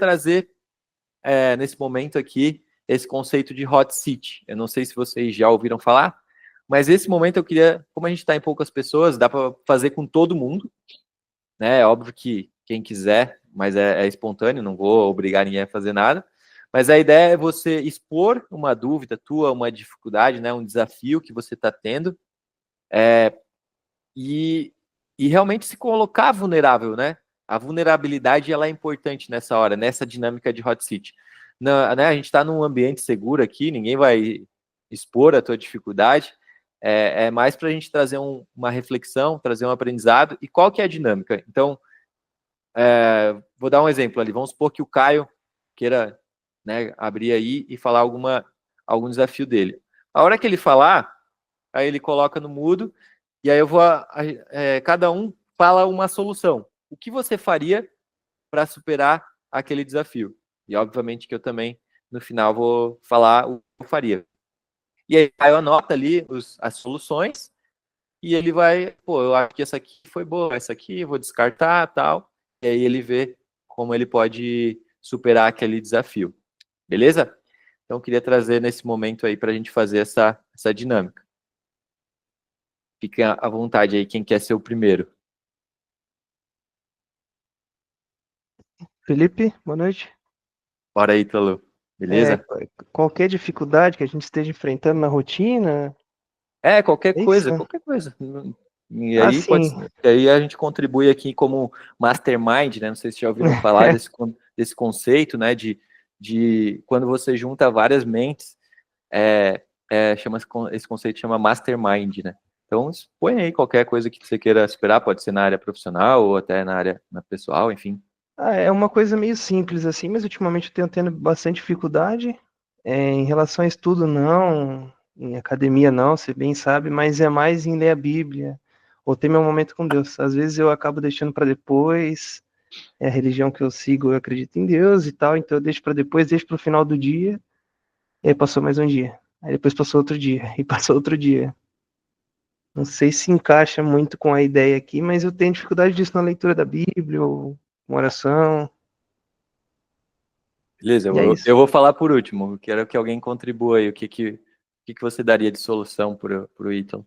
trazer, nesse momento aqui, esse conceito de hot seat. Eu não sei se vocês já ouviram falar, mas esse momento eu queria, como a gente está em poucas pessoas, dá para fazer com todo mundo, né? É óbvio que quem quiser, mas é espontâneo, não vou obrigar ninguém a fazer nada. Mas a ideia é você expor uma dúvida tua, uma dificuldade, né? Um desafio que você está tendo, e realmente se colocar vulnerável, né? A vulnerabilidade ela é importante nessa hora, nessa dinâmica de hot seat. Né, a gente está num ambiente seguro aqui, ninguém vai expor a tua dificuldade. É mais para a gente trazer uma reflexão, trazer um aprendizado. E qual que é a dinâmica? Então, vou dar um exemplo ali. Vamos supor que o Caio queira, né, abrir aí e falar algum desafio dele. A hora que ele falar, aí ele coloca no mudo, e aí eu vou, cada um fala uma solução. O que você faria para superar aquele desafio? E obviamente que eu também, no final, vou falar o que eu faria. E aí eu anoto ali as soluções, e ele vai, pô, eu acho que essa aqui foi boa, essa aqui eu vou descartar, tal. E aí ele vê como ele pode superar aquele desafio. Beleza? Então eu queria trazer nesse momento aí para a gente fazer essa dinâmica. Fique à vontade aí, quem quer ser o primeiro. Felipe, boa noite. Bora aí, Ítalo. Beleza? Qualquer dificuldade que a gente esteja enfrentando na rotina, Qualquer é isso? coisa, qualquer coisa. E Ah, aí sim. aí a gente contribui aqui como mastermind, né? Não sei se já ouviram falar desse conceito, né? De quando você junta várias mentes, esse conceito chama mastermind, né? Então, põe aí qualquer coisa que você queira esperar, pode ser na área profissional ou até na área pessoal, enfim. É uma coisa meio simples assim, mas ultimamente eu tenho tendo bastante dificuldade. Em relação a estudo, não. Em academia, não, você bem sabe, mas é mais em ler a Bíblia ou ter meu momento com Deus. Às vezes eu acabo deixando para depois. É a religião que eu sigo, eu acredito em Deus e tal, então eu deixo para depois, deixo para o final do dia. E aí passou mais um dia. Aí depois passou outro dia. E passou outro dia. Não sei se encaixa muito com a ideia aqui, mas eu tenho dificuldade disso na leitura da Bíblia ou uma oração. Beleza, E é eu isso. vou falar por último. Eu quero que alguém contribua aí. O que você daria de solução pro Ítalo?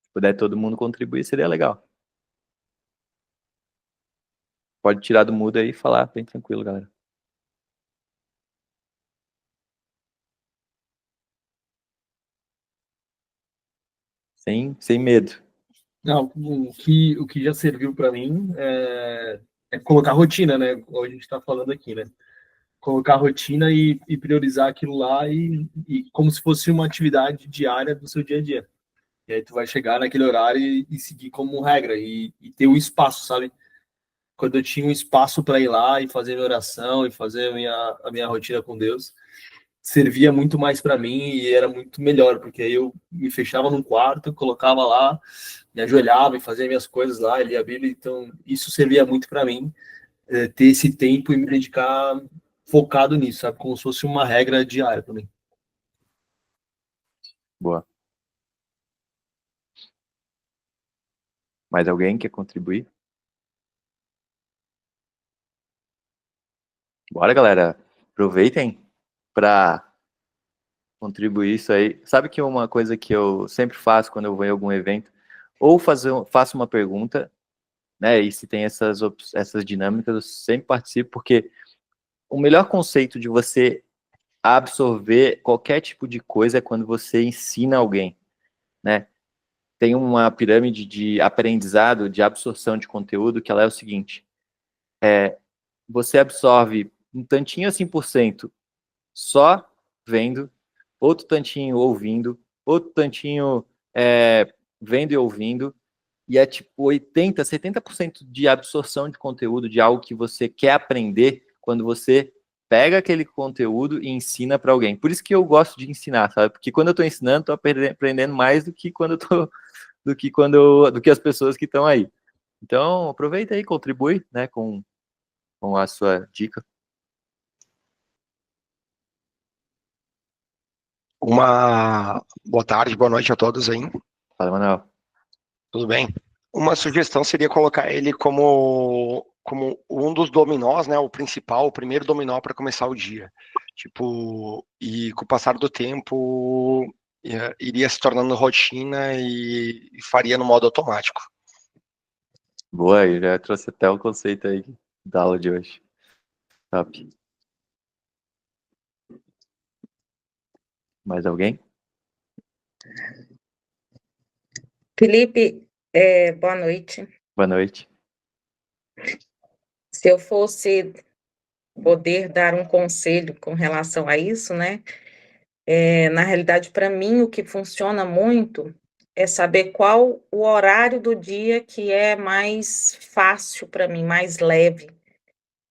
Se puder todo mundo contribuir, seria legal. Pode tirar do mudo aí e falar bem tranquilo, galera. Sem medo. Não, o que já serviu para mim é colocar rotina, né? Como a gente está falando aqui, né? Colocar rotina e priorizar aquilo lá e como se fosse uma atividade diária do seu dia a dia. E aí tu vai chegar naquele horário e seguir como regra e ter um espaço, sabe? Quando eu tinha um espaço para ir lá e fazer minha oração e fazer a minha rotina com Deus, servia muito mais para mim e era muito melhor, porque aí eu me fechava num quarto, colocava lá, me ajoelhava e fazia minhas coisas lá, lia a Bíblia, então isso servia muito para mim, ter esse tempo e me dedicar focado nisso, sabe? Como se fosse uma regra diária também. Boa. Mais alguém quer contribuir? Bora, galera. Aproveitem para contribuir isso aí. Sabe que uma coisa que eu sempre faço quando eu vou em algum evento, ou faço uma pergunta, né? E se tem essas dinâmicas, eu sempre participo, porque o melhor conceito de você absorver qualquer tipo de coisa é quando você ensina alguém, né? Tem uma pirâmide de aprendizado, de absorção de conteúdo, que ela é o seguinte: você absorve um tantinho assim por cento só vendo, outro tantinho ouvindo, outro tantinho vendo e ouvindo, e é tipo 80, 70% de absorção de conteúdo de algo que você quer aprender quando você pega aquele conteúdo e ensina para alguém. Por isso que eu gosto de ensinar, sabe? Porque quando eu estou ensinando, estou aprendendo mais do que quando eu tô, do que as pessoas que estão aí. Então, aproveita aí, contribui, né, com a sua dica. Uma boa tarde, boa noite a todos aí. Fala, Manuel. Tudo bem? Uma sugestão seria colocar ele como um dos dominós, né? O principal, o primeiro dominó para começar o dia. Tipo, e com o passar do tempo iria se tornando rotina e faria no modo automático. Boa, eu já trouxe até o conceito aí da aula de hoje. Top. Mais alguém? Felipe, boa noite. Boa noite. Se eu fosse poder dar um conselho com relação a isso, né? Na realidade, para mim, o que funciona muito é saber qual o horário do dia que é mais fácil para mim, mais leve.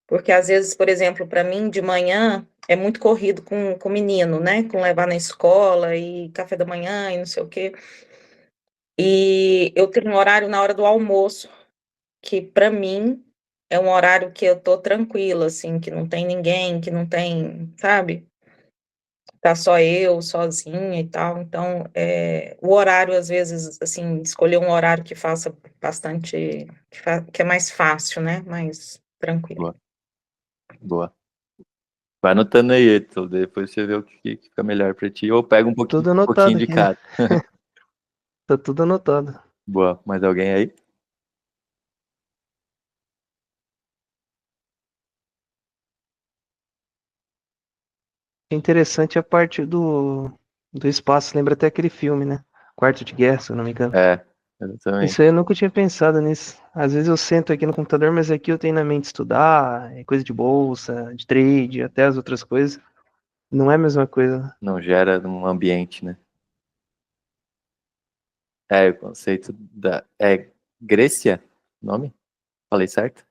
Porque às vezes, por exemplo, para mim, de manhã é muito corrido com o menino, né? Com levar na escola e café da manhã e não sei o quê. E eu tenho um horário na hora do almoço, que para mim é um horário que eu tô tranquila, assim, que não tem ninguém, que não tem, sabe? Tá só eu, sozinha e tal. Então, o horário, às vezes, assim, escolher um horário que faça bastante, que é mais fácil, né? Mais tranquilo. Boa. Boa. Vai anotando aí, Edson, depois você vê o que fica melhor pra ti. Ou pega um pouquinho, Tudo anotado de aqui. cada. Tá tudo anotado. Boa. Mais alguém aí? É interessante a parte do espaço. Lembra até aquele filme, né? Quarto de Guerra, se eu não me engano. Exatamente. Isso aí eu nunca tinha pensado nisso. Às vezes eu sento aqui no computador, mas aqui eu tenho na mente estudar, coisa de bolsa, de trade, até as outras coisas. Não é a mesma coisa. Não gera um ambiente, né? O conceito da... Grécia? Nome? Falei certo?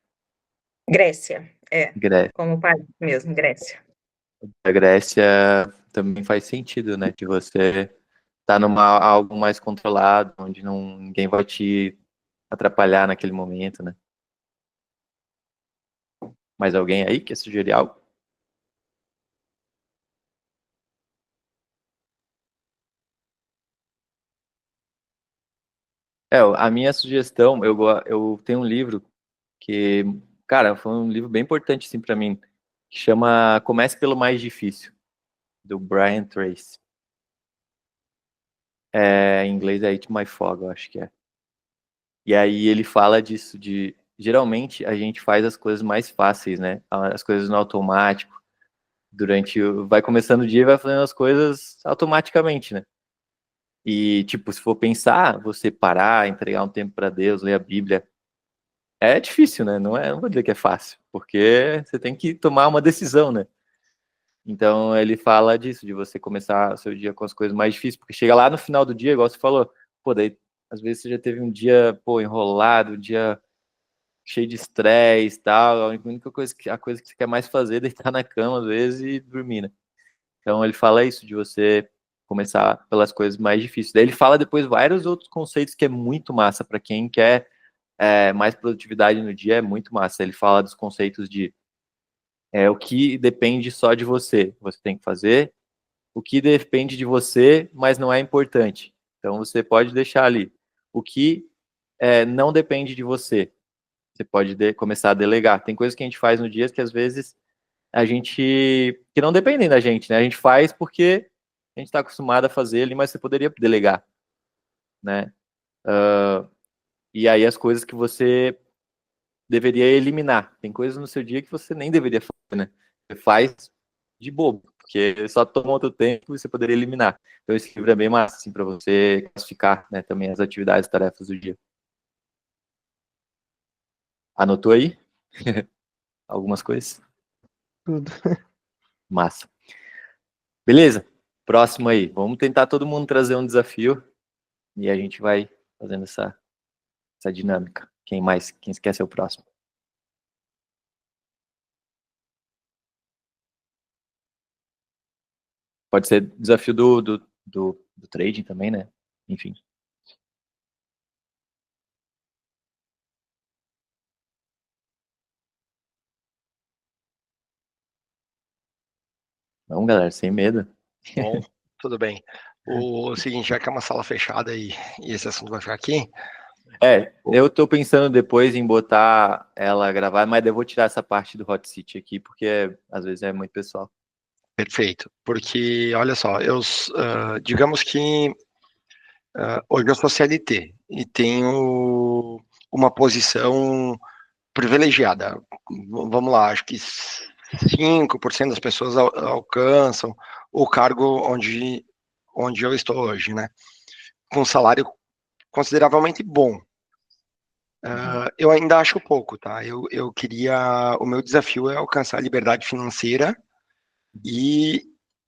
Grécia, Grécia. como país mesmo, Grécia. A Grécia também faz sentido, né? De você estar numa algo mais controlado, onde ninguém vai te atrapalhar naquele momento, né? Mais alguém aí quer sugerir algo? A minha sugestão, eu tenho um livro que, cara, foi um livro bem importante, assim, para mim, que chama Comece pelo Mais Difícil, do Brian Tracy. Em inglês é Eat My Frog, eu acho que é. E aí ele fala disso, geralmente a gente faz as coisas mais fáceis, né? As coisas no automático, vai começando o dia e vai fazendo as coisas automaticamente, né? E, tipo, se for pensar, você parar, entregar um tempo para Deus, ler a Bíblia, é difícil, né? Não vou dizer que é fácil, porque você tem que tomar uma decisão, né? Então, ele fala disso, de você começar o seu dia com as coisas mais difíceis, porque chega lá no final do dia, igual você falou, pô, daí, às vezes você já teve um dia, pô, enrolado, um dia cheio de estresse e tal, a única coisa a coisa que você quer mais fazer é deitar na cama, às vezes, e dormir, né? Então, ele fala isso, de você começar pelas coisas mais difíceis. Daí ele fala depois vários outros conceitos que é muito massa para quem quer mais produtividade no dia, é muito massa. Ele fala dos conceitos de o que depende só de você, você tem que fazer, o que depende de você, mas não é importante. Então você pode deixar ali. O que não depende de você, você pode começar a delegar. Tem coisas que a gente faz no dia que às vezes que não dependem da gente, né? A gente faz porque a gente está acostumado a fazer ali, mas você poderia delegar, né? E aí as coisas que você deveria eliminar. Tem coisas no seu dia que você nem deveria fazer, né? Você faz de bobo, porque só toma outro tempo e você poderia eliminar. Então esse livro é bem massa, assim, para você classificar, né, também as atividades e tarefas do dia. Anotou aí? Algumas coisas? Tudo. Massa. Beleza? Próximo aí. Vamos tentar todo mundo trazer um desafio e a gente vai fazendo essa dinâmica. Quem quer ser o próximo? Pode ser desafio do trading também, né? Enfim. Vamos, galera, sem medo. Bom, tudo bem. O seguinte, já que é uma sala fechada e esse assunto vai ficar aqui, Eu tô pensando depois em botar ela gravar, mas eu vou tirar essa parte do Hot Seat aqui, porque às vezes é muito pessoal. Perfeito. Porque, olha só, digamos que hoje eu sou CLT e tenho uma posição privilegiada. Vamos lá, acho que 5% das pessoas alcançam o cargo onde eu estou hoje, né? Com um salário consideravelmente bom. Eu ainda acho pouco, tá? Eu queria. O meu desafio é alcançar a liberdade financeira e,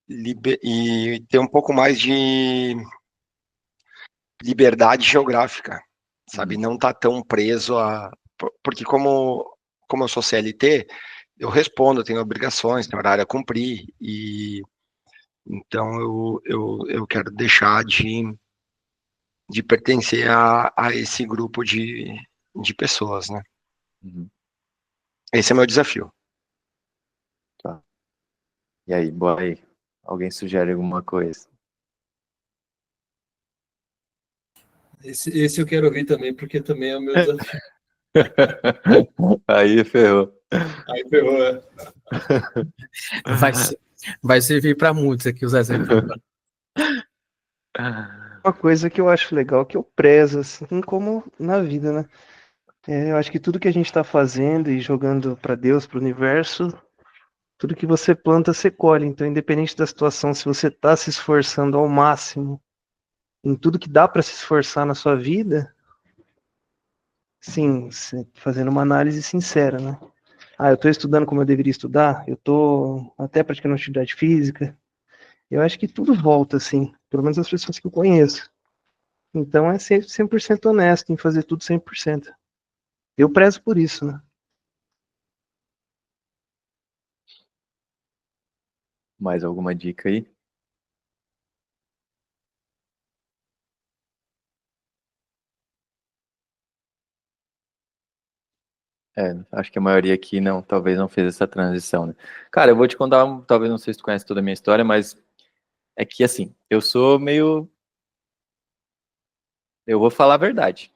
e ter um pouco mais de liberdade geográfica, sabe? Não tá tão preso a. Porque, como eu sou CLT, eu respondo, eu tenho obrigações, tenho horário a cumprir, e então eu quero deixar de pertencer a esse grupo de pessoas, né? Uhum. Esse é meu desafio. Tá. E aí, bora aí. Alguém sugere alguma coisa? Esse eu quero ouvir também, porque também é o meu desafio. Aí ferrou. Aí ferrou, é. Vai servir para muitos aqui os exemplos. Uma coisa que eu acho legal, que eu prezo, assim como na vida, né? Eu acho que tudo que a gente está fazendo e jogando para Deus, para o universo, tudo que você planta, você colhe. Então, independente da situação, se você está se esforçando ao máximo em tudo que dá para se esforçar na sua vida, sim, fazendo uma análise sincera, né? Eu estou estudando como eu deveria estudar, eu estou até praticando atividade física. Eu acho que tudo volta, assim, pelo menos as pessoas que eu conheço. Então é ser 100% honesto em fazer tudo 100%. Eu prezo por isso, né? Mais alguma dica aí? Acho que a maioria aqui talvez não fez essa transição, né? Cara, eu vou te contar, talvez não sei se tu conhece toda a minha história, mas é que assim, eu sou meio. Eu vou falar a verdade.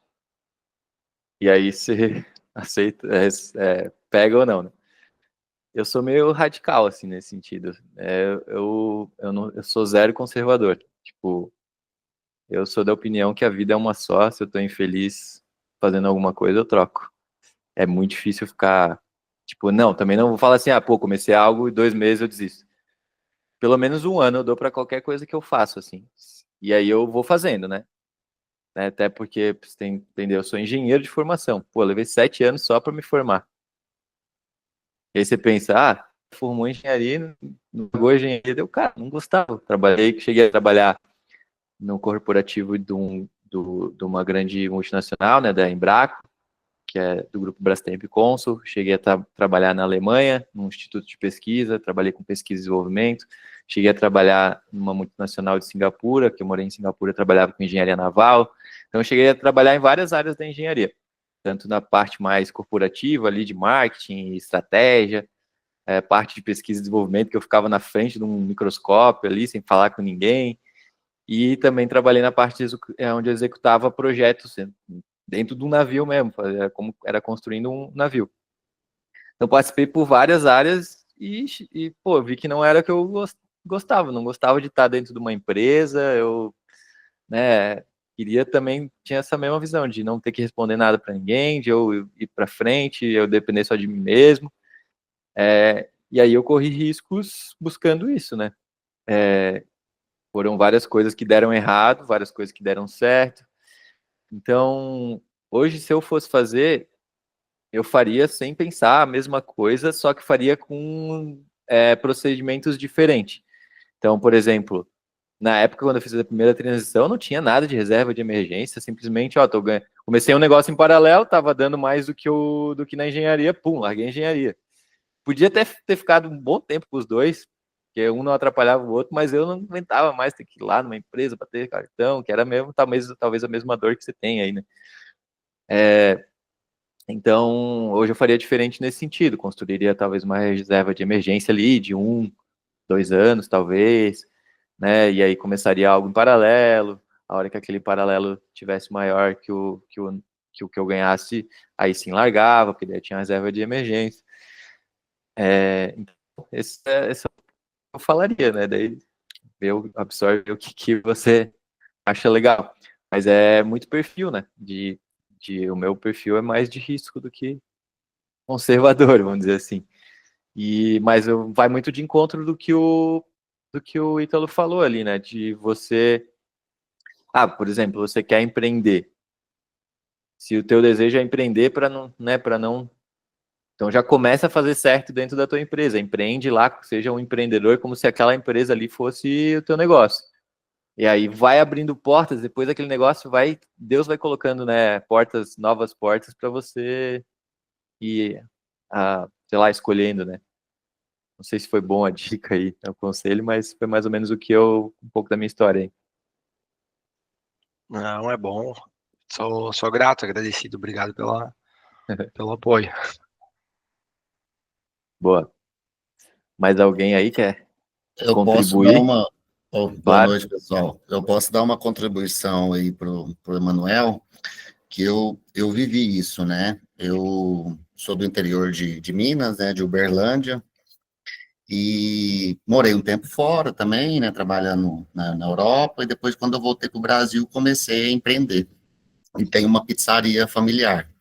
E aí você aceita, pega ou não, né? Eu sou meio radical, assim, nesse sentido. Eu sou zero conservador. Tipo, eu sou da opinião que a vida é uma só, se eu tô infeliz fazendo alguma coisa, eu troco. É muito difícil ficar, tipo, não, também não vou falar assim, comecei algo e 2 meses eu desisto. Pelo menos um ano eu dou pra qualquer coisa que eu faço, assim. E aí eu vou fazendo, né? Até porque, você tem que entender, eu sou engenheiro de formação. Pô, eu levei 7 anos só pra me formar. E aí você pensa, formou em engenharia, não pagou engenharia, deu cara, não gostava. Cheguei a trabalhar no corporativo de uma grande multinacional, né, da Embraco, que é do grupo Brastemp Consul. Cheguei a trabalhar na Alemanha, num instituto de pesquisa, trabalhei com pesquisa e desenvolvimento. Cheguei a trabalhar numa multinacional de Singapura, que eu morei em Singapura, trabalhava com engenharia naval. Então, eu cheguei a trabalhar em várias áreas da engenharia, tanto na parte mais corporativa, ali de marketing, estratégia, parte de pesquisa e desenvolvimento, que eu ficava na frente de um microscópio ali, sem falar com ninguém, e também trabalhei na parte onde eu executava projetos dentro de um navio mesmo, como era construindo um navio. Então, participei por várias áreas e pô, vi que não era o que eu gostava, não gostava de estar dentro de uma empresa, eu, né, queria também, tinha essa mesma visão de não ter que responder nada para ninguém, de eu ir para frente, eu depender só de mim mesmo. E aí eu corri riscos buscando isso, né? Foram várias coisas que deram errado, várias coisas que deram certo. Então, hoje, se eu fosse fazer, eu faria sem pensar a mesma coisa, só que faria com procedimentos diferentes. Então, por exemplo, na época, quando eu fiz a primeira transição, não tinha nada de reserva de emergência, simplesmente, comecei um negócio em paralelo, estava dando mais do que na engenharia, pum, larguei a engenharia. Podia ter ficado um bom tempo com os dois, porque um não atrapalhava o outro, mas eu não aguentava mais ter que ir lá numa empresa para ter cartão, que era mesmo, talvez a mesma dor que você tem aí, né? Então, hoje eu faria diferente nesse sentido, construiria talvez uma reserva de emergência ali, de 1, 2 anos, talvez, né? E aí começaria algo em paralelo, a hora que aquele paralelo tivesse maior que o que o que eu ganhasse, aí sim largava, porque daí tinha reserva de emergência. Então, esse é o que eu falaria, né? Daí absorve o que você acha legal. Mas é muito perfil, né? O meu perfil é mais de risco do que conservador, vamos dizer assim. Mas vai muito de encontro do que o Ítalo falou ali, né? De você... por exemplo, você quer empreender. Se o teu desejo é empreender para não, né, para não... Então já começa a fazer certo dentro da tua empresa. Empreende lá, seja um empreendedor, como se aquela empresa ali fosse o teu negócio. E aí vai abrindo portas, depois aquele negócio Deus vai colocando, né, novas portas para você ir, sei lá, escolhendo, né? Não sei se foi bom a dica aí, o conselho, mas foi mais ou menos um pouco da minha história aí. Não, é bom. Sou grato, agradecido. Obrigado pelo apoio. Boa. Mais alguém aí quer Eu posso dar contribuir? uma. Boa Claro. noite, pessoal. Eu posso dar uma contribuição aí para o Emanuel, que eu vivi isso, né? Eu sou do interior de Minas, né? De Uberlândia, e morei um tempo fora também, né? Trabalhando na Europa, e depois, quando eu voltei para o Brasil, comecei a empreender. E tenho uma pizzaria familiar.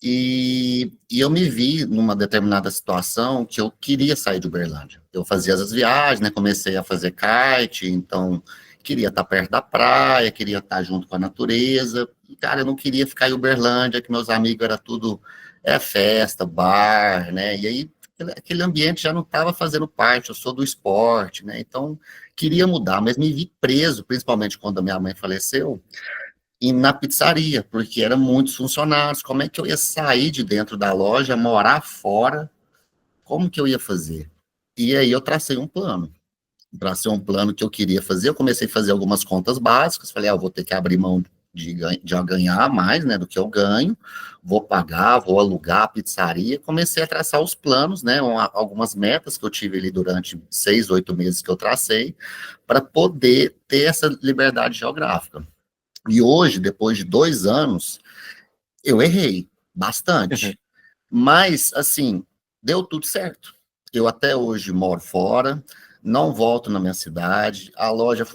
E eu me vi numa determinada situação que eu queria sair de Uberlândia. Eu fazia as viagens, né? Comecei a fazer kite, então queria estar perto da praia, queria estar junto com a natureza. E, cara, eu não queria ficar em Uberlândia, que meus amigos era tudo festa, bar, né? E aí aquele ambiente já não estava fazendo parte. Eu sou do esporte, né? Então queria mudar, mas me vi preso, principalmente quando a minha mãe faleceu, e na pizzaria, porque eram muitos funcionários. Como é que eu ia sair de dentro da loja, morar fora? Como que eu ia fazer? E aí eu tracei um plano. Tracei um plano que eu queria fazer. Eu comecei a fazer algumas contas básicas. Falei, eu vou ter que abrir mão de ganhar mais, né, do que eu ganho. Vou pagar, vou alugar a pizzaria. Comecei a traçar os planos, né, algumas metas que eu tive ali durante 6, 8 meses que eu tracei, para poder ter essa liberdade geográfica. E hoje, depois de 2 anos, eu errei bastante. Mas, assim, deu tudo certo. Eu até hoje moro fora, não volto na minha cidade, a loja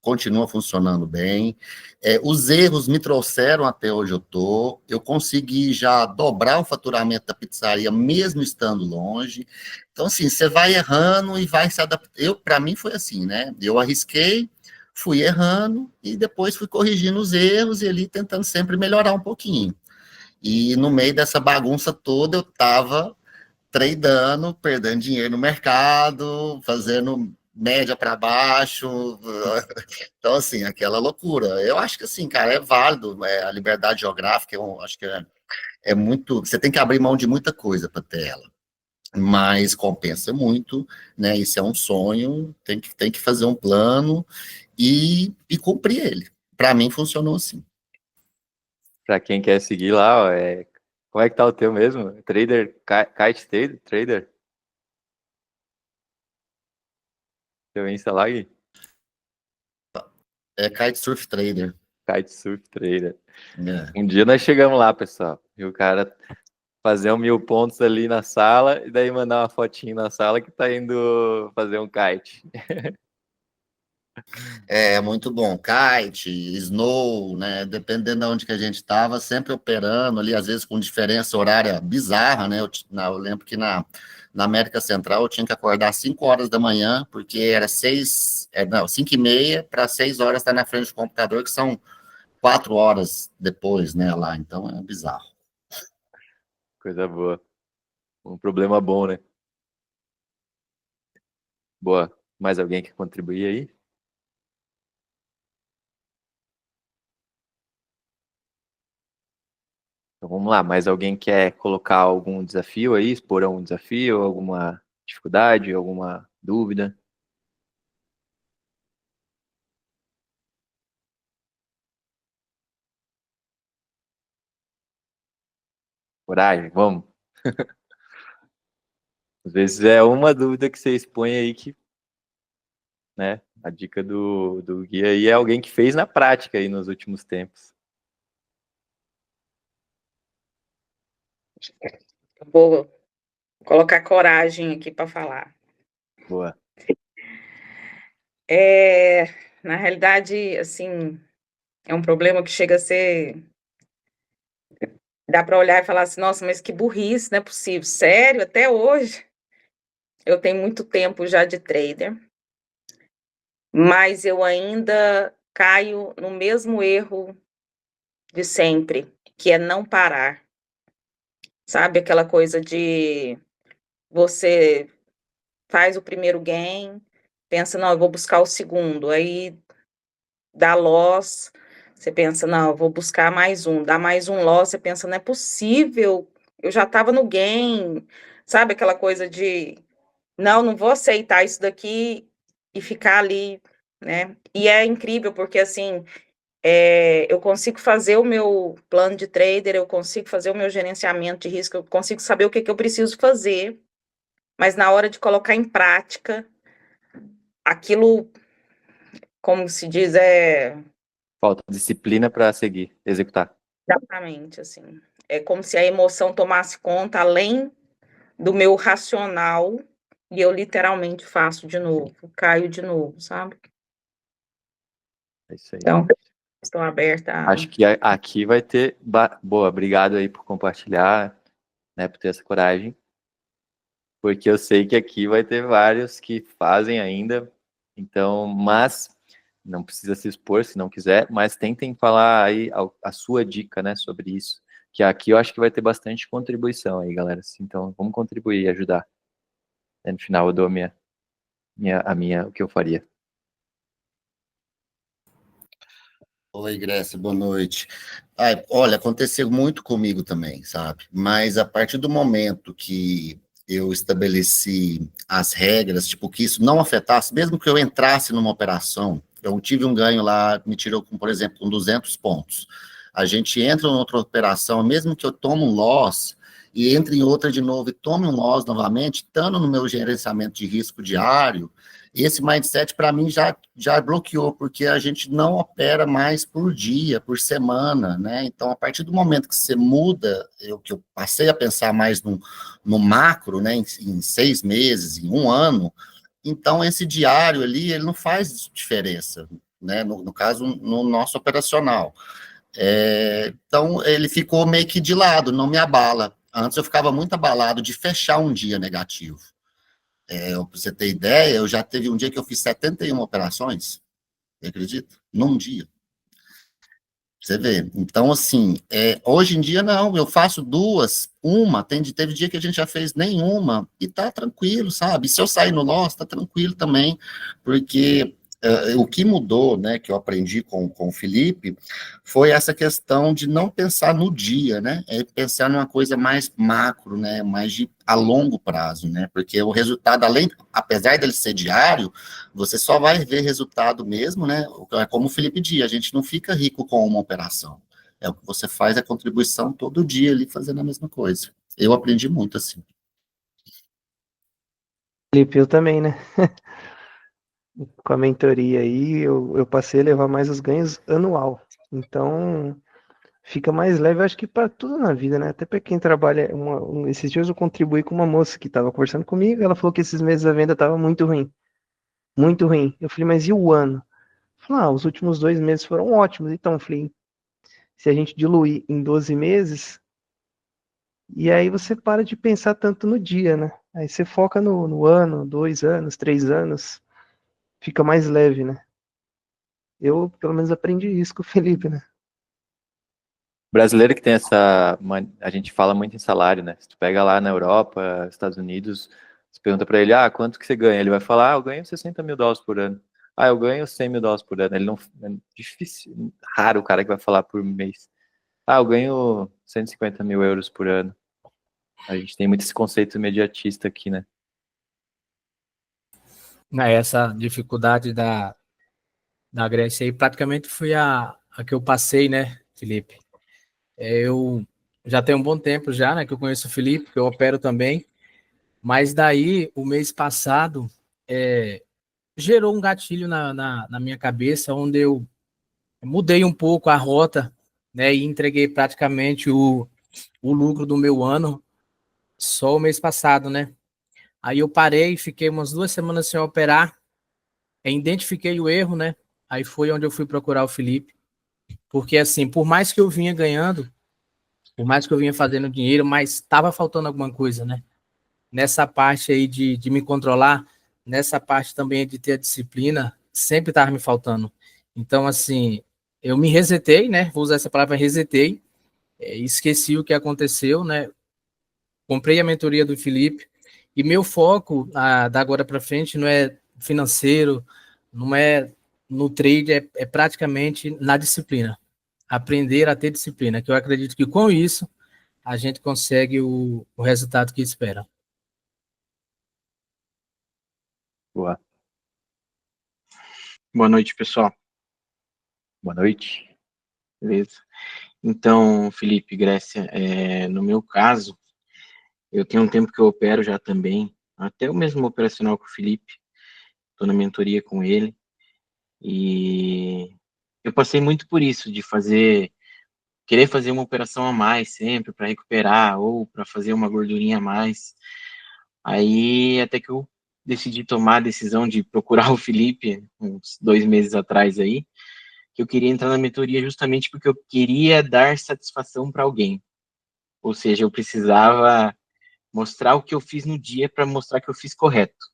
continua funcionando bem. Os erros me trouxeram até onde eu estou. Eu consegui já dobrar o faturamento da pizzaria, mesmo estando longe. Então, assim, você vai errando e vai se adaptando. Para mim, foi assim, né? Eu arrisquei, fui errando e depois fui corrigindo os erros e ali tentando sempre melhorar um pouquinho. E no meio dessa bagunça toda, eu estava tradando, perdendo dinheiro no mercado, fazendo média para baixo. Então, assim, aquela loucura. Eu acho que, assim, cara, é válido. A liberdade geográfica, eu acho que é muito. Você tem que abrir mão de muita coisa para ter ela. Mas compensa muito, né? Isso é um sonho, tem que fazer um plano e cumprir ele. Para mim, funcionou assim. Para quem quer seguir lá, como é que tá o teu mesmo? Kite Trader? Teu Insta lá, Gui? É Kitesurf Trader. Kitesurf Trader. É. Um dia nós chegamos lá, pessoal, e o cara fazer 1.000 pontos ali na sala, e daí mandar uma fotinho na sala que tá indo fazer um kite. É muito bom. Kite, snow, né? Dependendo de onde que a gente estava, sempre operando ali, às vezes com diferença horária bizarra, né? Eu lembro que na América Central eu tinha que acordar às 5 horas da manhã, porque era 5h30 para 6 horas estar na frente do computador, que são 4 horas depois, né? Lá, então é bizarro. Coisa boa. Um problema bom, né? Boa. Mais alguém quer contribuir aí? Então vamos lá, mais alguém quer colocar algum desafio aí, expor algum desafio, alguma dificuldade, alguma dúvida? Coragem, vamos. Às vezes é uma dúvida que você expõe aí que, né, a dica do guia aí é alguém que fez na prática aí nos últimos tempos. Vou colocar coragem aqui para falar. Boa. Na realidade, assim, é um problema que chega a ser... Dá para olhar e falar assim, nossa, mas que burrice, não é possível. Sério, até hoje. Eu tenho muito tempo já de trader, mas eu ainda caio no mesmo erro de sempre, que é não parar. Sabe aquela coisa de você faz o primeiro gain, pensa, não, eu vou buscar o segundo, aí dá loss, você pensa, não, eu vou buscar mais um, dá mais um loss, você pensa, não é possível, eu já estava no gain, sabe aquela coisa de, não vou aceitar isso daqui e ficar ali, né? E é incrível, porque assim, eu consigo fazer o meu plano de trader, eu consigo fazer o meu gerenciamento de risco, eu consigo saber o que eu preciso fazer, mas na hora de colocar em prática, aquilo, como se diz, Falta disciplina para seguir, executar. exatamente assim. É como se a emoção tomasse conta além do meu racional e eu literalmente faço de novo, caio de novo, sabe? É isso aí. Então, estou aberta a... Acho que aqui vai ter... Boa, obrigado aí por compartilhar, né, por ter essa coragem. Porque eu sei que aqui vai ter vários que fazem ainda. Então, mas não precisa se expor se não quiser, mas tentem falar aí a sua dica, né, sobre isso. Que aqui eu acho que vai ter bastante contribuição aí, galera. Então, vamos contribuir e ajudar. No final eu dou o que eu faria. Oi, Grécia, boa noite. Ai, olha, aconteceu muito comigo também, sabe? Mas a partir do momento que eu estabeleci as regras, tipo, que isso não afetasse, mesmo que eu entrasse numa operação, eu tive um ganho lá, me tirou, por exemplo, com 200 pontos. A gente entra em outra operação, mesmo que eu tome um loss, e entre em outra de novo e tome um loss novamente, estando no meu gerenciamento de risco diário, esse mindset, para mim, já bloqueou, porque a gente não opera mais por dia, por semana, né? Então, a partir do momento que você muda, que eu passei a pensar mais no macro, né, em 6 meses, em um ano, então esse diário ali, ele não faz diferença, né? No caso, no nosso operacional. Então, ele ficou meio que de lado, não me abala. Antes eu ficava muito abalado de fechar um dia negativo. Para você ter ideia, eu já teve um dia que eu fiz 71 operações, você acredita? Num dia. Você vê. Então, assim, hoje em dia não, eu faço duas, uma, teve dia que a gente já fez nenhuma, e tá tranquilo, sabe? Se eu sair no loss, tá tranquilo também, porque o que mudou, né, que eu aprendi com o Felipe, foi essa questão de não pensar no dia, né? Pensar numa coisa mais macro, né? Mais a longo prazo, né? Porque o resultado, apesar dele ser diário, você só vai ver resultado mesmo, né? É como o Felipe disse, a gente não fica rico com uma operação. É o que você faz, a contribuição todo dia ali, fazendo a mesma coisa. Eu aprendi muito assim. Felipe, eu também, né? Com a mentoria aí, eu passei a levar mais os ganhos anual. Então, fica mais leve, acho que para tudo na vida, né? Até para quem trabalha. Esses dias eu contribuí com uma moça que estava conversando comigo, ela falou que esses meses a venda estava muito ruim. Muito ruim. Eu falei, mas e o ano? Falei, os últimos 2 meses foram ótimos. Então, eu falei, se a gente diluir em 12 meses, e aí você para de pensar tanto no dia, né? Aí você foca no ano, 2 anos, 3 anos, fica mais leve, né? Eu, pelo menos, aprendi isso com o Felipe, né? Brasileiro que tem a gente fala muito em salário, né? Se tu pega lá na Europa, Estados Unidos, você pergunta para ele, quanto que você ganha? Ele vai falar, eu ganho 60 mil dólares por ano. Eu ganho 100 mil dólares por ano. Ele não, é difícil, raro o cara que vai falar por mês. Eu ganho 150 mil euros por ano. A gente tem muito esse conceito imediatista aqui, né? Essa dificuldade da Grécia aí praticamente foi a que eu passei, né, Felipe? Eu já tenho um bom tempo já, né, que eu conheço o Felipe, que eu opero também, mas daí, o mês passado, gerou um gatilho na minha cabeça, onde eu mudei um pouco a rota, né, e entreguei praticamente o lucro do meu ano só o mês passado, né? Aí eu parei, fiquei umas 2 semanas sem operar, identifiquei o erro, né? Aí foi onde eu fui procurar o Felipe, porque assim, por mais que eu vinha ganhando, por mais que eu vinha fazendo dinheiro, mas estava faltando alguma coisa, né? Nessa parte aí de me controlar, nessa parte também de ter a disciplina, sempre estava me faltando. Então, assim, eu me resetei, né? Vou usar essa palavra, resetei, esqueci o que aconteceu, né? Comprei a mentoria do Felipe e meu foco da agora para frente não é financeiro, não é no trade, é praticamente na disciplina. Aprender a ter disciplina, que eu acredito que com isso a gente consegue o resultado que espera. Boa. Boa noite, pessoal. Boa noite. Beleza. Então, Felipe, Grécia, no meu caso, eu tenho um tempo que eu opero já também, até o mesmo operacional com o Felipe, estou na mentoria com ele, e eu passei muito por isso, de querer fazer uma operação a mais sempre para recuperar, ou para fazer uma gordurinha a mais. Aí, até que eu decidi tomar a decisão de procurar o Felipe, uns 2 meses atrás aí, que eu queria entrar na mentoria justamente porque eu queria dar satisfação para alguém. Ou seja, eu precisava mostrar o que eu fiz no dia para mostrar que eu fiz correto.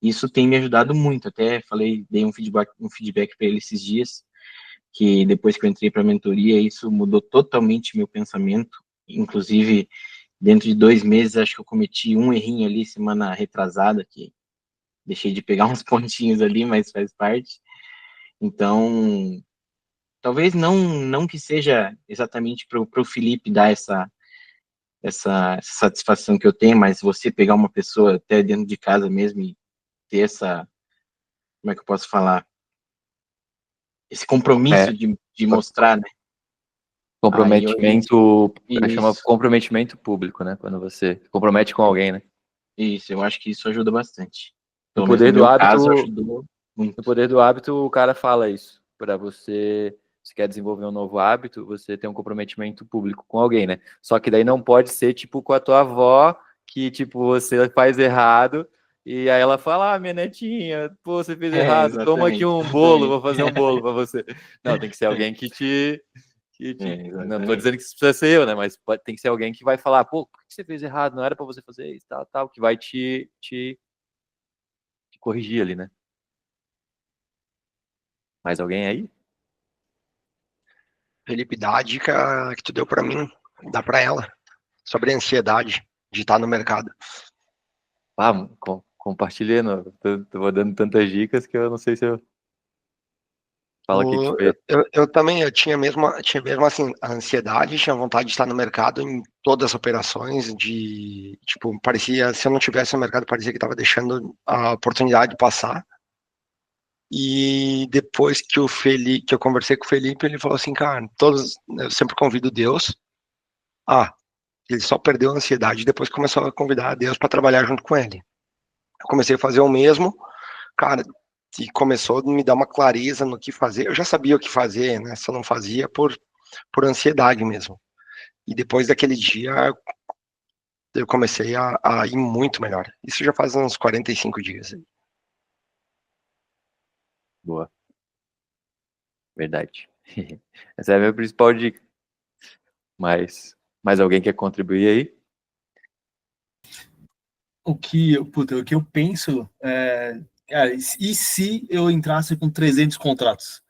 Isso tem me ajudado muito. Até falei, dei um feedback para ele esses dias, que depois que eu entrei para a mentoria, isso mudou totalmente meu pensamento. Inclusive, dentro de 2 meses, acho que eu cometi um errinho ali, semana retrasada, que deixei de pegar uns pontinhos ali, mas faz parte. Então, talvez não que seja exatamente para o Felipe dar essa satisfação que eu tenho, mas você pegar uma pessoa até dentro de casa mesmo e ter como é que eu posso falar? Esse compromisso de mostrar, né? Comprometimento, chama Isso, comprometimento público, né? Quando você se compromete com alguém, né? isso, eu acho que isso ajuda bastante. No Pelo menos poder no do meu caso, hábito, ajudou muito. no poder do hábito, o cara fala isso. Para você, se quer desenvolver um novo hábito, você tem um comprometimento público com alguém, né? Só que daí não pode ser tipo com a tua avó, que tipo você faz errado e aí ela fala: "Ah, minha netinha, pô, você fez errado. Toma aqui Exatamente, um bolo, vou fazer um bolo para você". Não, tem que ser alguém não tô exatamente. dizendo que isso precisa ser eu, né? Mas tem que ser alguém que vai falar: "Pô, por que você fez errado? Não era para você fazer isso, tal, tal", que vai te corrigir ali, né? Mais alguém aí? Felipe, dá a dica que tu deu para mim, dá para ela, sobre a ansiedade de estar no mercado. Ah, compartilhando. Tô dando tantas dicas que eu não sei se eu falo o que que fez. Eu também, tinha mesmo assim, a ansiedade, tinha vontade de estar no mercado em todas as operações, tipo, parecia, se eu não tivesse no mercado, parecia que estava deixando a oportunidade passar. E depois que que eu conversei com o Felipe, ele falou assim, cara, eu sempre convido Deus. Ah, ele só perdeu a ansiedade depois que começou a convidar Deus para trabalhar junto com ele. Eu comecei a fazer o mesmo, cara, e começou a me dar uma clareza no que fazer. Eu já sabia o que fazer, né? Só não fazia por ansiedade mesmo. E depois daquele dia, eu comecei a ir muito melhor. Isso já faz uns 45 dias. Boa, verdade. Essa é a minha principal dica. Mas mais alguém quer contribuir aí? O que eu penso cara, e se eu entrasse com 300 contratos?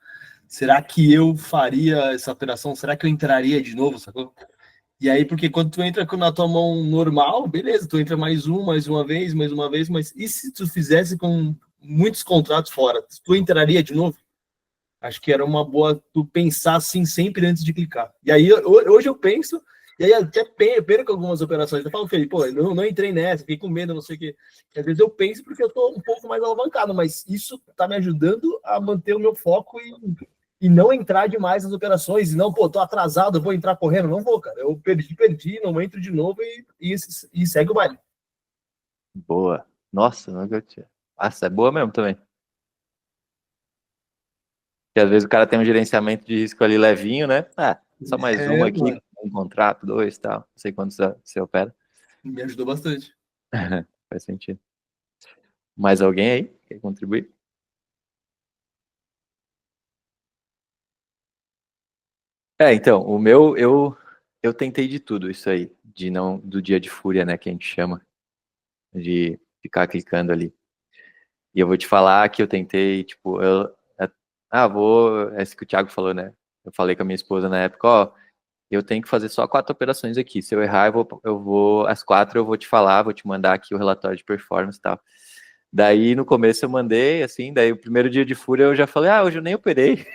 Será que eu faria essa operação? Será que eu entraria de novo, sacou? E aí, porque quando tu entra na tua mão normal, beleza, tu entra mais uma vez, mas e se tu fizesse com muitos contratos fora? Tu entraria de novo? Acho que era uma boa tu pensar assim sempre antes de clicar. E aí, hoje eu penso, e aí até perco algumas operações. Eu falo, Felipe, pô, eu não entrei nessa, fiquei com medo, não sei o quê. Às vezes eu penso porque eu tô um pouco mais alavancado, mas isso tá me ajudando a manter o meu foco e não entrar demais nas operações. E não, pô, tô atrasado, eu vou entrar correndo. Não vou, cara. Eu perdi, não entro de novo e segue o baile. Boa. Nossa, nunca tinha. Nossa, é boa mesmo também. Porque às vezes o cara tem um gerenciamento de risco ali levinho, né? Ah, só mais uma aqui, Mano. um contrato, 2, tal. Não sei quantos você opera. Me ajudou bastante. Faz sentido. Mais alguém aí quer contribuir? Então, o meu, eu tentei de tudo isso aí, do dia de fúria, né, que a gente chama, de ficar clicando ali. E eu vou te falar que eu tentei, tipo, esse que o Thiago falou, né, eu falei com a minha esposa na época, ó, eu tenho que fazer só 4 operações aqui, se eu errar, as 4 eu vou te falar, vou te mandar aqui o relatório de performance e tal. Daí, no começo eu mandei, assim, daí o primeiro dia de fúria eu já falei, hoje eu nem operei.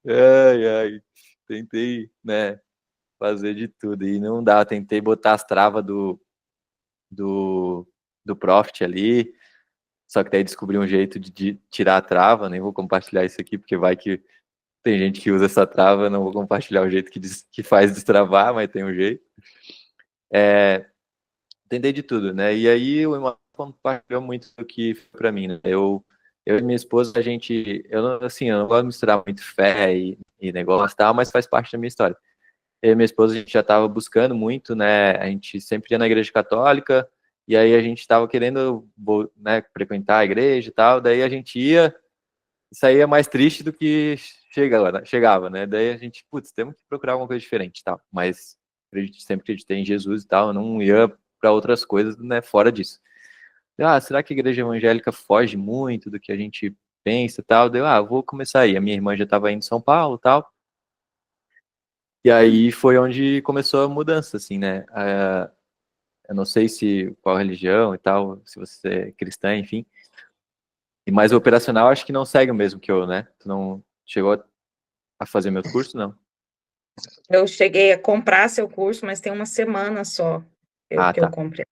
Ai, tentei, né, fazer de tudo, e não dá, tentei botar as travas do Profit ali, só que daí descobri um jeito de tirar a trava, nem vou compartilhar isso aqui, porque vai que tem gente que usa essa trava, não vou compartilhar o jeito que faz destravar, mas tem um jeito. Tentei de tudo, né, e aí o irmão compartilhou muito do que foi pra mim, né, eu e minha esposa, eu não gosto de misturar muito fé e negócio e tal, mas faz parte da minha história. Eu e minha esposa, a gente já estava buscando muito, né? A gente sempre ia na igreja católica, e aí a gente estava querendo, né, frequentar a igreja e tal, daí a gente ia e saía mais triste do que chegava, né? Daí a gente, putz, temos que procurar alguma coisa diferente e tal. Mas sempre acreditei em Jesus e tal, eu não ia para outras coisas, né, fora disso. Será que a igreja evangélica foge muito do que a gente pensa e tal? Vou começar aí. A minha irmã já estava indo em São Paulo e tal. E aí foi onde começou a mudança, assim, né? Eu não sei qual religião e tal, se você é cristã, enfim. E mais o operacional, acho que não segue o mesmo que eu, né? Tu não chegou a fazer meu curso, não? Eu cheguei a comprar seu curso, mas tem uma semana só que eu Tá. comprei.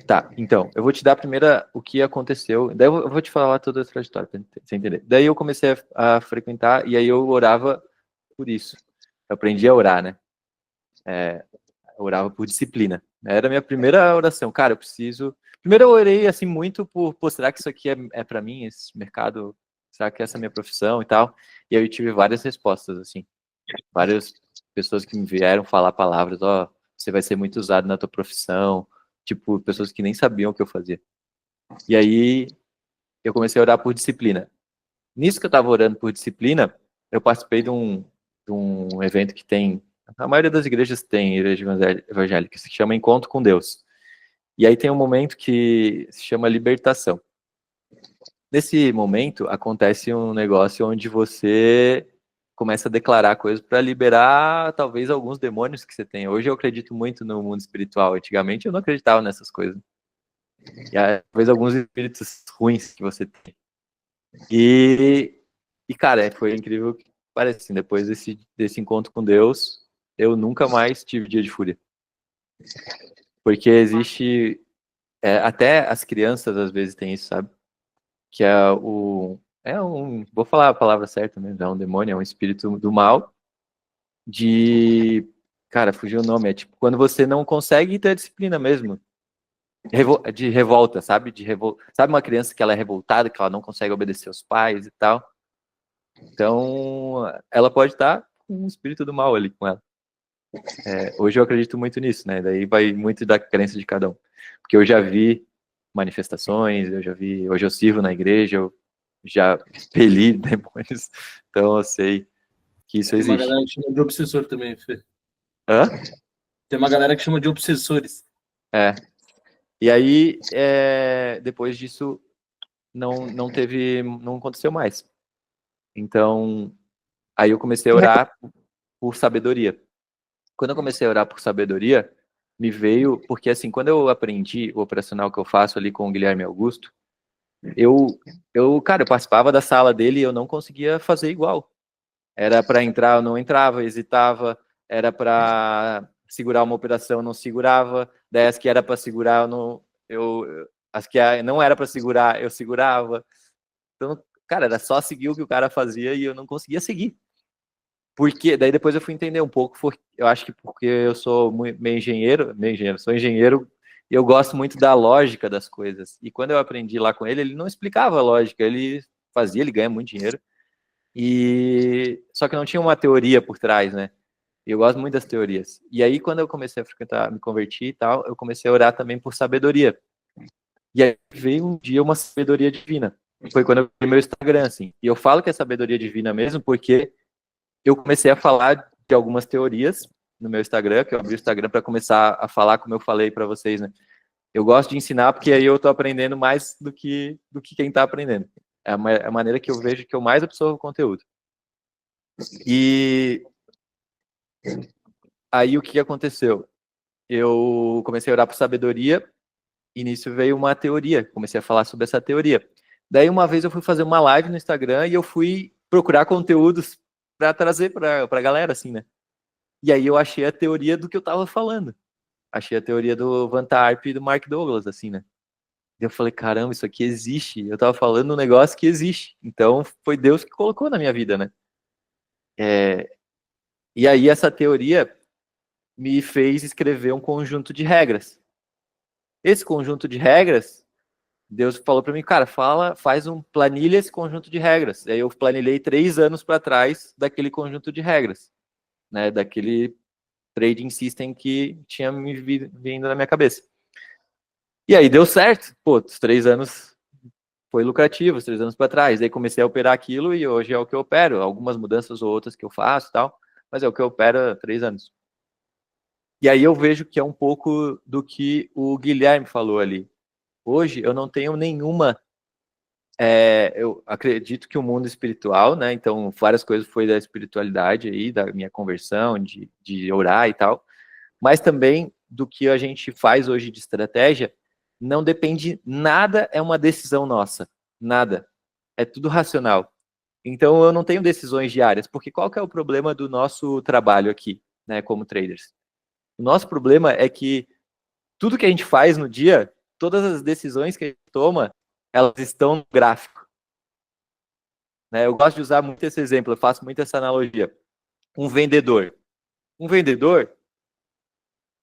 Tá, então, eu vou te dar primeiro o que aconteceu, daí eu vou te falar toda a trajetória, pra você entender. Daí eu comecei a frequentar, e aí eu orava por isso. Eu aprendi a orar, né? Eu orava por disciplina. Era a minha primeira oração. Cara, eu preciso... Primeiro eu orei, assim, muito por será que isso aqui é para mim, esse mercado? Será que essa é a minha profissão e tal? E aí eu tive várias respostas, assim. Várias pessoas que me vieram falar palavras, você vai ser muito usado na tua profissão. Tipo, pessoas que nem sabiam o que eu fazia. E aí eu comecei a orar por disciplina. Nisso que eu tava orando por disciplina, eu participei de um evento que tem... A maioria das igrejas tem igreja evangélica, se chama Encontro com Deus. E aí tem um momento que se chama libertação. Nesse momento, acontece um negócio onde você começa a declarar coisas para liberar, talvez, alguns demônios que você tem. Hoje eu acredito muito no mundo espiritual. Antigamente eu não acreditava nessas coisas. E talvez alguns espíritos ruins que você tem. E cara, foi incrível que parece assim, depois desse encontro com Deus, eu nunca mais tive dia de fúria. Porque existe... até as crianças às vezes têm isso, sabe? Que vou falar a palavra certa, né? É um demônio, é um espírito do mal. Cara, fugiu o nome. É tipo quando você não consegue ter disciplina mesmo. De revolta, sabe? Sabe uma criança que ela é revoltada, que ela não consegue obedecer aos pais e tal? Então, ela pode estar com um espírito do mal ali com ela. Hoje eu acredito muito nisso, né? Daí vai muito da crença de cada um. Porque eu já vi manifestações, hoje eu sirvo na igreja, eu já expeli demônios, então eu sei que isso existe. Tem uma galera que chama de obsessor também, Fê. Hã? Tem uma galera que chama de obsessores. E aí, depois disso, não aconteceu mais. Então, aí eu comecei a orar por sabedoria. Quando eu comecei a orar por sabedoria, me veio, porque assim, quando eu aprendi o operacional que eu faço ali com o Guilherme Augusto, cara, eu participava da sala dele e eu não conseguia fazer igual. Era para entrar, eu não entrava, hesitava, era para segurar uma operação, eu não segurava, daí as que era para segurar, as que não era para segurar, eu segurava. Então, cara, era só seguir o que o cara fazia e eu não conseguia seguir. Porque daí depois eu fui entender um pouco, eu acho que porque eu sou meio engenheiro, sou engenheiro e eu gosto muito da lógica das coisas. E quando eu aprendi lá com ele não explicava a lógica, ele fazia, ele ganha muito dinheiro. Só que não tinha uma teoria por trás, né? E eu gosto muito das teorias. E aí, quando eu comecei a frequentar, me converti e tal, eu comecei a orar também por sabedoria. E aí veio um dia uma sabedoria divina. Foi quando eu vi meu Instagram, assim. E eu falo que é sabedoria divina mesmo, porque eu comecei a falar de algumas teorias no meu Instagram, que eu abri o Instagram para começar a falar, como eu falei para vocês, né? Eu gosto de ensinar porque aí eu tô aprendendo mais do que quem tá aprendendo. É a maneira que eu vejo que eu mais absorvo conteúdo. E aí o que aconteceu? Eu comecei a orar por sabedoria e nisso veio uma teoria. Comecei a falar sobre essa teoria. Daí uma vez eu fui fazer uma live no Instagram e eu fui procurar conteúdos para trazer para a galera, assim, né? E aí eu achei a teoria do que eu tava falando. Achei a teoria do Van Tarp e do Mark Douglas, assim, né? E eu falei, caramba, isso aqui existe. Eu tava falando um negócio que existe. Então foi Deus que colocou na minha vida, né? E aí essa teoria me fez escrever um conjunto de regras. Esse conjunto de regras, Deus falou para mim, cara, planilha esse conjunto de regras. E aí eu planilhei 3 anos para trás daquele conjunto de regras, né? Daquele trading system que tinha me vindo na minha cabeça. E aí deu certo. Pô, os 3 anos foi lucrativo, os 3 anos para trás. Aí comecei a operar aquilo e hoje é o que eu opero. Algumas mudanças ou outras que eu faço e tal, mas é o que eu opero há 3 anos. E aí eu vejo que é um pouco do que o Guilherme falou ali. Hoje eu não tenho nenhuma. Eu acredito que o mundo espiritual, né? Então, várias coisas foi da espiritualidade aí, da minha conversão, de orar e tal. Mas também do que a gente faz hoje de estratégia, não depende, nada é uma decisão nossa. Nada. É tudo racional. Então, eu não tenho decisões diárias, porque qual que é o problema do nosso trabalho aqui, né, como traders? O nosso problema é que tudo que a gente faz no dia, todas as decisões que a gente toma, elas estão no gráfico. Né? Eu gosto de usar muito esse exemplo, eu faço muito essa analogia. Um vendedor. Um vendedor,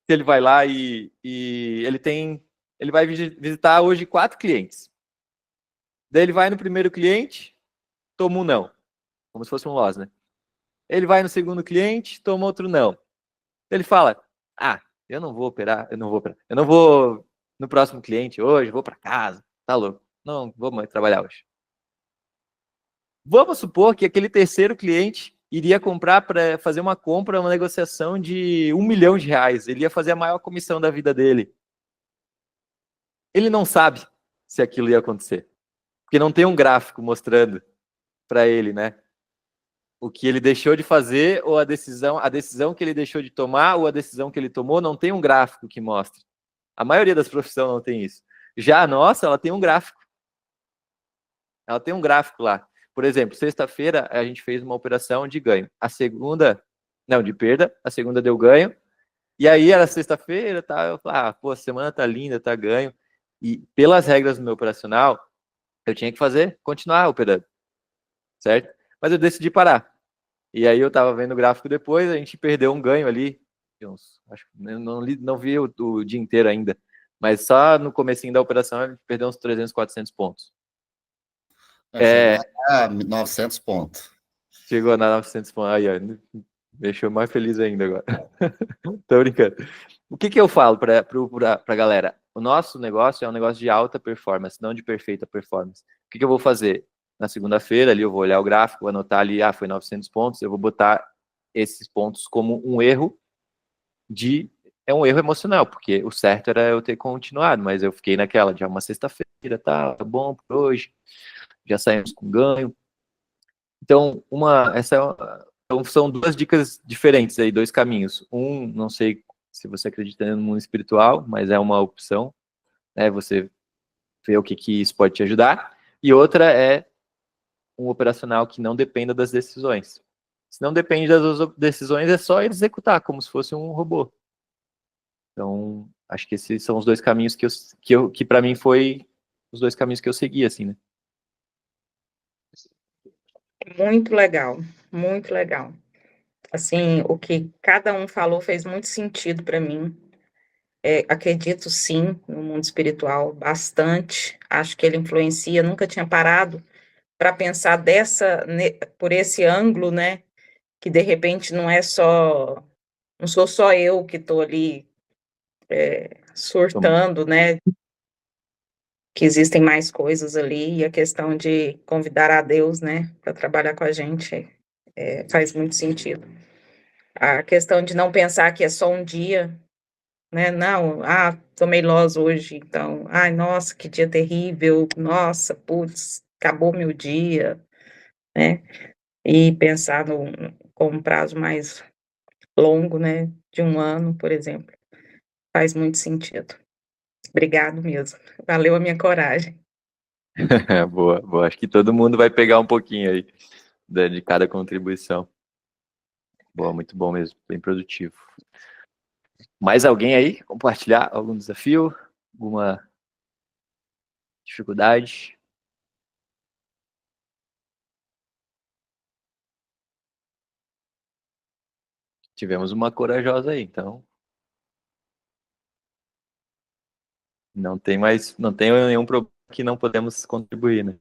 se ele vai lá e ele vai visitar hoje 4 clientes. Daí ele vai no primeiro cliente, toma um não. Como se fosse um loss, né? Ele vai no segundo cliente, toma outro não. Ele fala, eu não vou operar, eu não vou no próximo cliente hoje, vou para casa, tá louco. Não vou mais trabalhar hoje. Vamos supor que aquele terceiro cliente iria comprar para fazer uma compra, uma negociação de R$1 milhão. Ele ia fazer a maior comissão da vida dele. Ele não sabe se aquilo ia acontecer. Porque não tem um gráfico mostrando para ele, né? O que ele deixou de fazer ou a decisão que ele deixou de tomar ou a decisão que ele tomou, não tem um gráfico que mostre. A maioria das profissões não tem isso. Já a nossa, ela tem um gráfico. Ela tem um gráfico lá. Por exemplo, sexta-feira a gente fez uma operação de ganho. De perda. A segunda deu ganho. E aí era sexta-feira, tá? Eu falei, pô, a semana tá linda, tá ganho. E pelas regras do meu operacional, eu tinha que continuar operando. Certo? Mas eu decidi parar. E aí eu tava vendo o gráfico depois, a gente perdeu um ganho ali. Acho que não vi o dia inteiro ainda. Mas só no comecinho da operação a gente perdeu uns 300, 400 pontos. Chegou a 900 pontos. Chegou a 900 pontos. Aí, ó, me deixou mais feliz ainda agora. Tô brincando. O que eu falo pra galera? O nosso negócio é um negócio de alta performance, não de perfeita performance. O que eu vou fazer? Na segunda-feira, ali eu vou olhar o gráfico, vou anotar ali, foi 900 pontos, eu vou botar esses pontos como um erro é um erro emocional, porque o certo era eu ter continuado, mas eu fiquei naquela, já uma sexta-feira, tá bom por hoje, já saímos com ganho. Então, então são 2 dicas diferentes aí, 2 caminhos. Não sei se você acredita no mundo espiritual, mas é uma opção, né? Você vê o que isso pode te ajudar. E outra é um operacional que não dependa das decisões. Se não depende das decisões, é só executar, como se fosse um robô. Então, acho que esses são os 2 caminhos que para mim foi os 2 caminhos que eu segui, assim, né? Muito legal, muito legal. Assim, o que cada um falou fez muito sentido para mim. Acredito sim no mundo espiritual, bastante. Acho que ele influencia. Nunca tinha parado para pensar por esse ângulo, né? Que de repente não é só não sou só eu que estou ali surtando, né? Que existem mais coisas ali, e a questão de convidar a Deus, né, para trabalhar com a gente faz muito sentido. A questão de não pensar que é só um dia, né? Não, tomei loss hoje, então, ai, nossa, que dia terrível, nossa, putz, acabou meu dia, né? E pensar com um prazo mais longo, né, de 1 ano, por exemplo, faz muito sentido. Obrigado mesmo, valeu a minha coragem. Boa, boa. Acho que todo mundo vai pegar um pouquinho aí de cada contribuição. Boa, muito bom mesmo, bem produtivo. Mais alguém aí compartilhar algum desafio, alguma dificuldade? Tivemos uma corajosa aí, então não tem nenhum problema que não podemos contribuir, né?